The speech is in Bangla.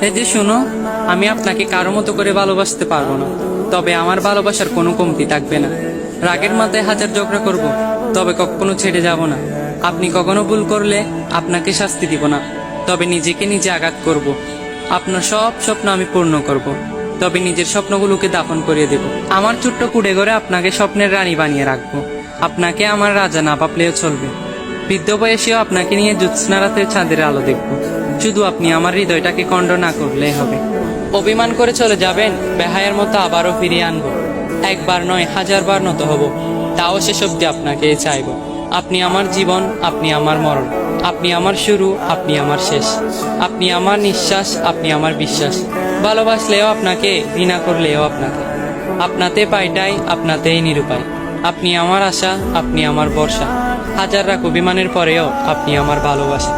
এই যে শোনো, আমি আপনাকে কারো মতো করে ভালোবাসতে পারবো না, তবে আমার ভালোবাসার কোনো কমতি থাকবে না। রাগের মাথায় হাজার ঝগড়া করব, তবে কখনো ছেড়ে যাব না। আপনি কখনো ভুল করলে আপনাকে শাস্তি দিব না, তবে নিজেকে নিজে আঘাত করব। আপনার সব স্বপ্ন আমি পূর্ণ করব, তবে নিজের স্বপ্নগুলোকে দাফন করিয়ে দেব। আমার ছোট্ট কুড়ে ঘরে আপনাকে স্বপ্নের রানী বানিয়ে রাখবো। আপনাকে আমার রাজা না ভাবলেও চলবে। বৃদ্ধ বয়সেও আপনাকে নিয়ে জ্যোৎস্না রাতের চাঁদের আলো দেখব। শুধু আপনি আমার হৃদয়টাকে খণ্ড না করলেই হবে। অভিমান করে চলে যাবেন, বেহায়ের মতো আবারও ফিরিয়ে আনবো। একবার নয়, 1000বার নত হব, তাও শেষ অব্দি আপনাকে চাইব। আপনি আমার জীবন, আপনি আমার মরণ, আপনি আমার শুরু, আপনি আমার শেষ। আপনি আমার নিঃশ্বাস, আপনি আমার বিশ্বাস। ভালোবাসলেও আপনাকে, ঘৃণা করলেও আপনাকে। আপনাতে পাইটাই, আপনাতেই নিরুপায়। আপনি আমার আশা, আপনি আমার ভরসা। হাজার রাখ অভিমানের পরেও আপনি আমার ভালোবাসা।